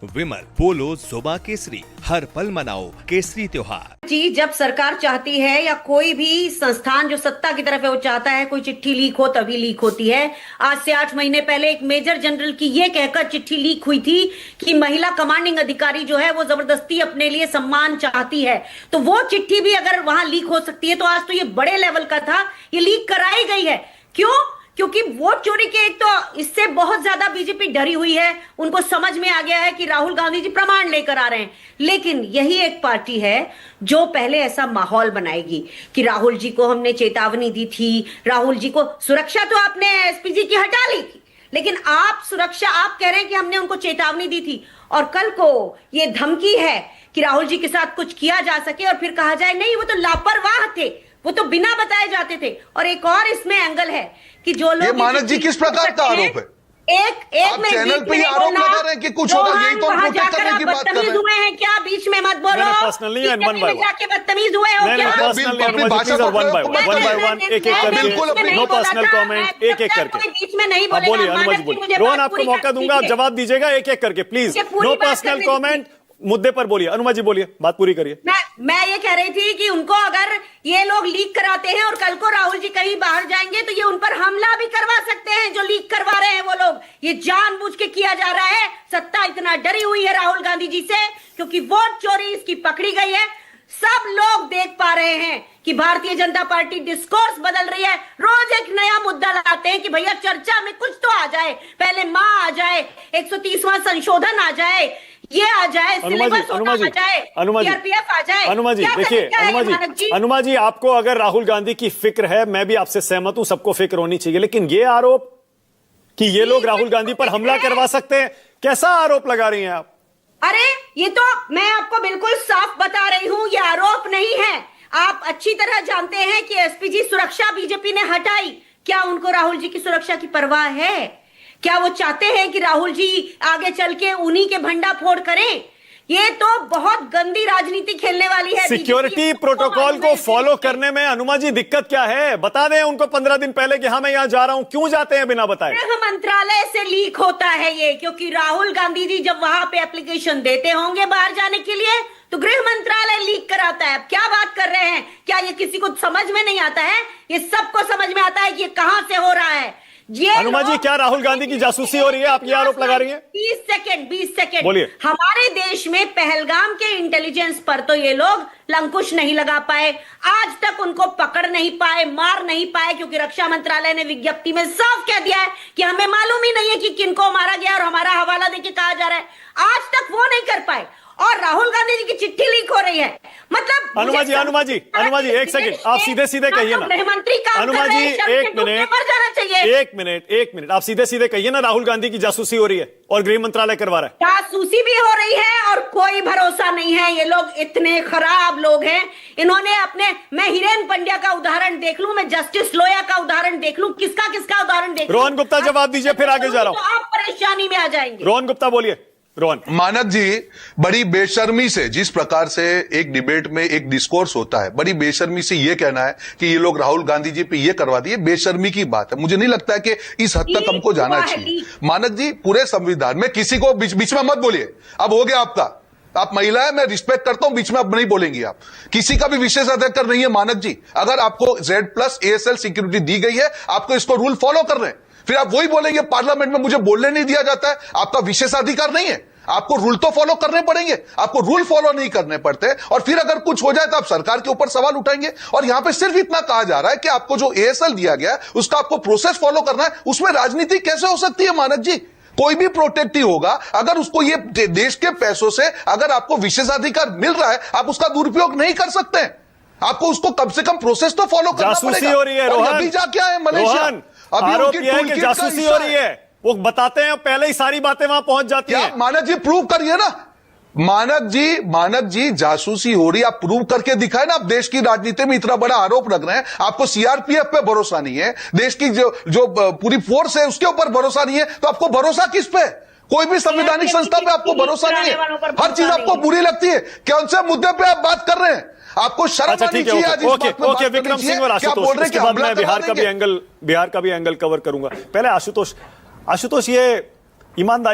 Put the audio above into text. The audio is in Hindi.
विमल पोलो जुबा केसरी, हर पल मनाओ केसरी त्योहार। जी, जब सरकार चाहती है या कोई भी संस्थान जो सत्ता की तरफ है वो चाहता है कोई चिट्ठी लीक हो तभी लीक होती है। आज से 8 महीने पहले एक मेजर जनरल की ये कहकर चिट्ठी लीक हुई थी कि महिला कमांडिंग अधिकारी जो है वो जबरदस्ती अपने लिए सम्मान चाहती है, तो वो चिट्ठी भी अगर वहां लीक हो सकती है तो आज तो ये बड़े लेवल का था, ये लीक कराई गई है। क्यों? क्योंकि वोट चोरी के एक तो इससे बहुत ज्यादा बीजेपी डरी हुई है, उनको समझ में आ गया है कि राहुल गांधी जी प्रमाण लेकर आ रहे हैं। लेकिन यही एक पार्टी है जो पहले ऐसा माहौल बनाएगी कि राहुल जी को हमने चेतावनी दी थी, राहुल जी को सुरक्षा तो आपने एसपीजी की हटा ली थी, लेकिन आप सुरक्षा आप कह रहे हैं कि हमने उनको चेतावनी दी थी, और कल को ये धमकी है कि राहुल जी के साथ कुछ किया जा सके और फिर कहा जाए नहीं वो तो लापरवाह थे, वो तो बिना बताए जाते थे। और एक और इसमें एंगल है कि जो लोग ये मानक जी किस प्रकार का आरोप है? एक आप चैनल पे ही आरोप लगा रहे हैं कि कुछ होगा, यही तो हम प्रोटेक्ट करने की बात कर रहे हैं। हुए हैं क्या? बीच में मत बोलो। Personally and one by one जाके बदतमीज हुए हो क्या? पर्सनली वन बाय वन एक एक करके, नो पर्सनल कमेंट, एक एक करके बीच में नहीं आप बोलिए। अनुमा जी बोलिए, रोहन आपको मौका दूंगा, आप जवाब दीजिएगा एक एक करके प्लीज। नो पर्सनल कमेंट, मुद्दे पर बोलिए। अनुमा जी बोलिए, बात पूरी करिए। मैं ये कह रही थी कि उनको अगर ये लोग लीक कराते हैं और कल को राहुल जी कहीं बाहर जाएंगे तो ये उन पर हमला भी करवा सकते हैं। जो लीक करवा रहे हैं वो लोग, ये जानबूझ के किया जा रहा है। सत्ता इतना डरी हुई है राहुल गांधी जी से क्योंकि वोट चोरी इसकी पकड़ी गई है। सब लोग देख पा रहे हैं कि भारतीय जनता पार्टी डिस्कोर्स बदल रही है, रोज एक नया मुद्दा लाते हैं कि भैया चर्चा में कुछ तो आ जाए, पहले मां आ जाए, 130वां संशोधन आ जाए, ये आ जाए, सिलेबस आ जाए, सीआरपीएफ आ जाए। अनुमा जी देखिए, अनुमा जी आपको अगर राहुल गांधी की फिक्र है, मैं भी आपसे सहमत हूं, सबको फिक्र होनी चाहिए, लेकिन ये आरोप कि ये लोग राहुल गांधी पर हमला करवा सकते हैं, कैसा आरोप लगा रही हैं आप? अरे ये तो मैं आपको बिल्कुल साफ बता रही हूं, ये आरोप नहीं है। आप अच्छी तरह जानते हैं कि एसपीजी सुरक्षा बीजेपी ने हटाई। क्या उनको राहुल जी की सुरक्षा की परवाह है? क्या वो चाहते हैं कि राहुल जी आगे चल के उन्हीं के भंडा फोड़ करें? ये तो बहुत गंदी राजनीति खेलने वाली है। सिक्योरिटी प्रोटोकॉल को फॉलो करने में अनुमा जी दिक्कत क्या है? बता दें उनको 15 दिन पहले कि हाँ मैं यहां जा रहा हूं। क्यों जाते हैं बिना बताए? गृह मंत्रालय से लीक होता है ये, क्योंकि राहुल गांधी जी जब वहां पे एप्लीकेशन देते होंगे बाहर जाने के लिए तो गृह मंत्रालय लीक कराता है। अब क्या बात कर रहे हैं? क्या ये किसी को समझ में नहीं आता है? ये सबको समझ में आता है कि ये कहां से हो रहा है। अनुमा जी क्या राहुल गांधी की जासूसी हो रही है? आप ये आरोप लगा रही हैं? 20 सेकेंड बोलिए। हमारे देश में पहलगाम के इंटेलिजेंस पर तो ये लोग लंकुश नहीं लगा पाए, आज तक उनको पकड़ नहीं पाए, मार नहीं पाए, क्योंकि रक्षा मंत्रालय ने विज्ञप्ति में साफ कह दिया है कि हमें मालूम ही नहीं है कि किनको मारा गया और हमारा हवाला देके कहा जा रहा है। आज तक वो नहीं कर पाए और राहुल गांधी जी की चिट्ठी लीक हो रही है। मतलब अनुमा जी एक सेकंड, आप सीधे सीधे कहिए ना। गृहमंत्री अनुमा जी एक मिनट आप सीधे सीधे कहिए ना, राहुल गांधी की जासूसी हो रही है और गृह मंत्रालय करवा रहा है। जासूसी भी हो रही है और कोई भरोसा नहीं है। ये लोग इतने खराब लोग हैं, इन्होंने अपने, मैं हिरेन पंड्या का उदाहरण देख लूं, मैं जस्टिस लोया का उदाहरण देख लूं, किसका उदाहरण देख लूं। रोहन गुप्ता जवाब दीजिए, फिर आगे जा रहा हूं। आप परेशानी में आ जाएंगे। रोहन गुप्ता बोलिए। रोहन, मानक जी बड़ी बेशर्मी से, जिस प्रकार से एक डिबेट में एक डिस्कोर्स होता है, बड़ी बेशर्मी से ये कहना है कि ये लोग राहुल गांधी जी पे ये करवा दिए, बेशर्मी की बात है। मुझे नहीं लगता है कि इस हद तक हमको जाना चाहिए। मानक जी पूरे संविधान में किसी को बीच में मत बोलिए, अब हो गया आपका। आप महिला है, मैं रिस्पेक्ट करता हूं, बीच में अब नहीं बोलेंगी आप। किसी का भी विशेषाधिकार नहीं है मानक जी। अगर आपको Z+ ASL सिक्योरिटी दी गई है, आपको इसको रूल फॉलो कर रहे हैं, फिर आप वही बोलेंगे पार्लियामेंट में मुझे बोलने नहीं दिया जाता है। आपका विशेषाधिकार नहीं है, आपको रूल तो फॉलो करने पड़ेंगे। आपको रूल फॉलो नहीं करने पड़ते और फिर अगर कुछ हो जाए तो आप सरकार के ऊपर सवाल उठाएंगे। और यहां पे सिर्फ इतना कहा जा रहा है कि आपको जो ASL दिया गया है उसका आपको प्रोसेस फॉलो करना है। उसमें राजनीति कैसे हो सकती है मानक जी? कोई भी प्रोटेक्टिव होगा, अगर उसको ये देश के पैसों से अगर आपको विशेषाधिकार मिल रहा है, आप उसका दुरुपयोग नहीं कर सकते। आपको उसको कम से कम प्रोसेस तो फॉलो करना पड़ेगा। जासूसी हो रही है रोहन। अभी जाके आए मलेशिया, आरोप यह है कि जासूसी हो रही है, वो बताते हैं पहले ही सारी बातें वहां पहुंच जाती हैं। मानक जी प्रूव करिए ना। मानक जी जासूसी हो रही, आप प्रूव करके दिखाए ना। आप देश की राजनीति में इतना बड़ा आरोप लग रहे हैं, आपको सीआरपीएफ पे भरोसा नहीं है, देश की जो पूरी फोर्स है उसके ऊपर भरोसा नहीं है, तो आपको भरोसा किस पे? कोई भी संवैधानिक संस्था पे आपको भरोसा नहीं है, हर चीज आपको बुरी लगती है। कौन से मुद्दे पे आप बात कर रहे हैं? आपको शर्म आनी चाहिए। ओके विक्रम सिंह और आशुतोष, उसके बाद मैं बिहार का भी एंगल कवर करूंगा। पहले आशुतोष, ये ईमानदारी